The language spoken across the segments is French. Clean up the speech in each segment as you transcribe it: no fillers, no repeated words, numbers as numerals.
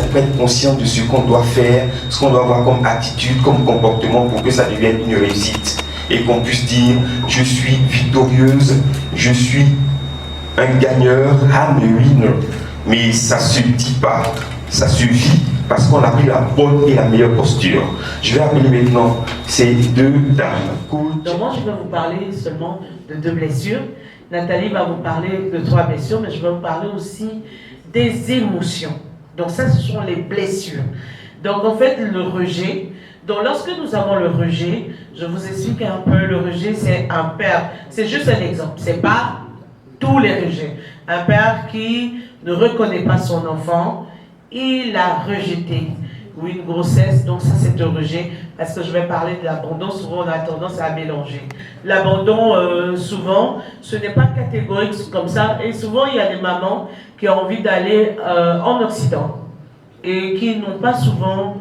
qu'on prenne conscience de ce qu'on doit faire, ce qu'on doit avoir comme attitude, comme comportement pour que ça devienne une réussite. Et qu'on puisse dire, je suis victorieuse, je suis un gagneur, I'm a winner. Mais ça ne se dit pas, ça se vit parce qu'on a pris la bonne et la meilleure posture. Je vais appeler maintenant ces deux dames. Donc moi, je vais vous parler seulement de 2 blessures. Nathalie va vous parler de 3 blessures, mais je vais vous parler aussi des émotions. Donc ça, ce sont les blessures. Donc en fait, le rejet. Donc lorsque nous avons le rejet, je vous explique un peu, le rejet, c'est un père. C'est juste un exemple, c'est pas tous les rejets. Un père qui ne reconnaît pas son enfant, il l'a rejeté. Ou une grossesse, donc ça c'est un rejet. Parce que je vais parler de l'abandon, souvent on a tendance à mélanger. L'abandon, souvent, ce n'est pas catégorique comme ça. Et souvent, il y a des mamans qui ont envie d'aller en Occident et qui n'ont pas souvent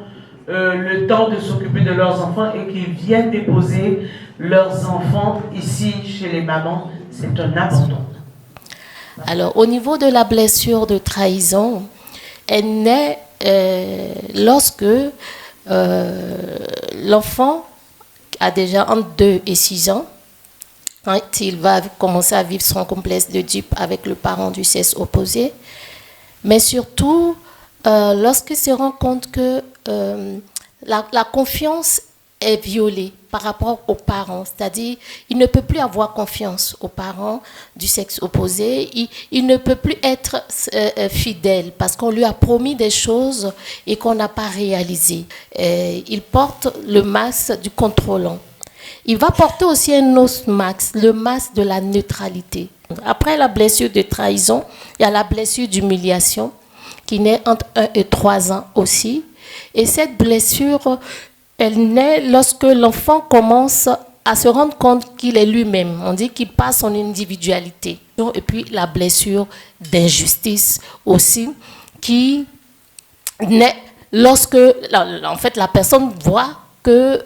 le temps de s'occuper de leurs enfants et qui viennent déposer leurs enfants ici chez les mamans. C'est un abandon. Alors, au niveau de la blessure de trahison, elle naît lorsque l'enfant a déjà entre 2 et 6 ans. Quand il va commencer à vivre son complexe d'Oedipe avec le parent du sexe opposé. Mais surtout, lorsqu'il se rend compte que la confiance est violée par rapport aux parents, c'est-à-dire il ne peut plus avoir confiance aux parents du sexe opposé, il ne peut plus être fidèle parce qu'on lui a promis des choses et qu'on n'a pas réalisées. Il porte le masque du contrôlant. Il va porter aussi un autre masque, le masque de la neutralité. Après la blessure de trahison, il y a la blessure d'humiliation qui naît entre 1 et 3 ans aussi. Et cette blessure, elle naît lorsque l'enfant commence à se rendre compte qu'il est lui-même. On dit qu'il passe son individualité. Et puis la blessure d'injustice aussi, qui naît lorsque en fait, la personne voit que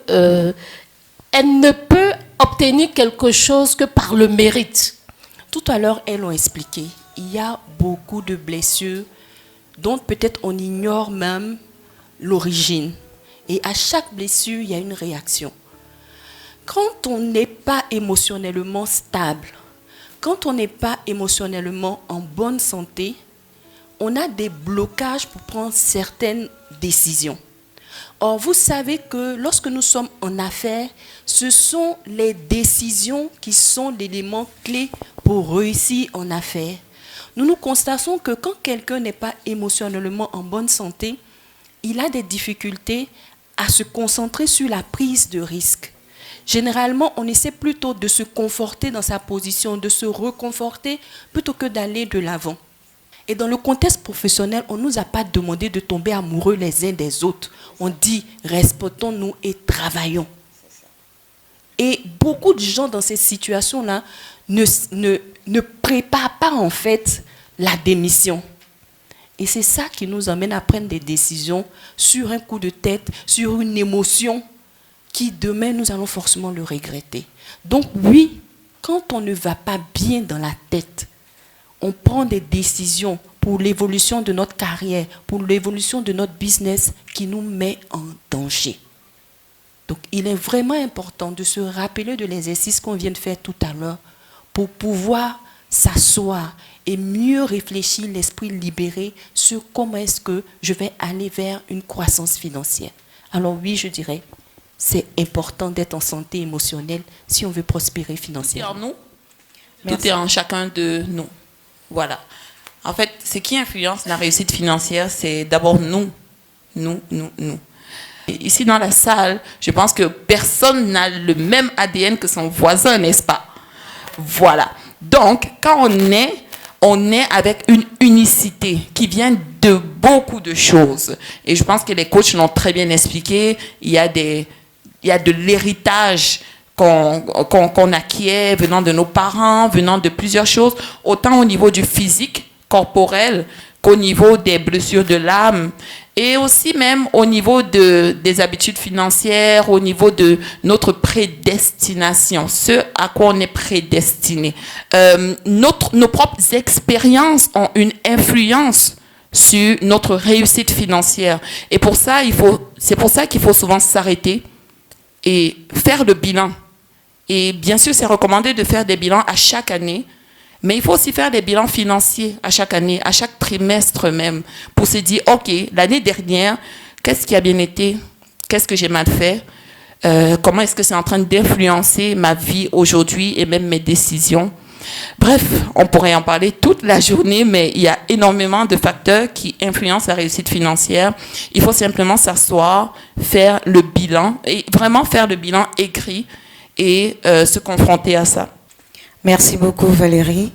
elle ne peut obtenir quelque chose que par le mérite. Tout à l'heure, elles l'ont expliqué. Il y a beaucoup de blessures dont peut-être on ignore même l'origine. Et à chaque blessure, il y a une réaction. Quand on n'est pas émotionnellement stable, quand on n'est pas émotionnellement en bonne santé, on a des blocages pour prendre certaines décisions. Or, vous savez que lorsque nous sommes en affaires, ce sont les décisions qui sont l'élément clé pour réussir en affaires. Nous constatons que quand quelqu'un n'est pas émotionnellement en bonne santé, il a des difficultés à se concentrer sur la prise de risque. Généralement, on essaie plutôt de se conforter dans sa position, de se reconforter, plutôt que d'aller de l'avant. Et dans le contexte professionnel, on ne nous a pas demandé de tomber amoureux les uns des autres. On dit, respectons-nous et travaillons. Et beaucoup de gens dans ces situations-là ne préparent pas en fait la démission. Et c'est ça qui nous amène à prendre des décisions sur un coup de tête, sur une émotion qui demain nous allons forcément le regretter. Donc oui, quand on ne va pas bien dans la tête, on prend des décisions pour l'évolution de notre carrière, pour l'évolution de notre business qui nous met en danger. Donc il est vraiment important de se rappeler de l'exercice qu'on vient de faire tout à l'heure pour pouvoir s'asseoir et mieux réfléchir, l'esprit libéré sur comment est-ce que je vais aller vers une croissance financière. Alors oui, je dirais, c'est important d'être en santé émotionnelle si on veut prospérer financièrement. Tout est en chacun de nous. Voilà. En fait, ce qui influence la réussite financière, c'est d'abord nous. Et ici dans la salle, je pense que personne n'a le même ADN que son voisin, n'est-ce pas? Voilà. Donc, quand on est avec une unicité qui vient de beaucoup de choses. Et je pense que les coachs l'ont très bien expliqué. Il y a de l'héritage qu'on acquiert venant de nos parents, venant de plusieurs choses, autant au niveau du physique, corporel, qu'au niveau des blessures de l'âme, et aussi même au niveau des habitudes financières, au niveau de notre prédestination, ce à quoi on est prédestiné. Nos propres expériences ont une influence sur notre réussite financière. Et pour ça, c'est pour ça qu'il faut souvent s'arrêter et faire le bilan. Et bien sûr, c'est recommandé de faire des bilans à chaque année, mais il faut aussi faire des bilans financiers à chaque année, à chaque trimestre même, pour se dire, OK, l'année dernière, qu'est-ce qui a bien été? Qu'est-ce que j'ai mal fait? Comment est-ce que c'est en train d'influencer ma vie aujourd'hui et même mes décisions? Bref, on pourrait en parler toute la journée, mais il y a énormément de facteurs qui influencent la réussite financière. Il faut simplement s'asseoir, faire le bilan, et vraiment faire le bilan écrit et se confronter à ça. Merci beaucoup Valérie.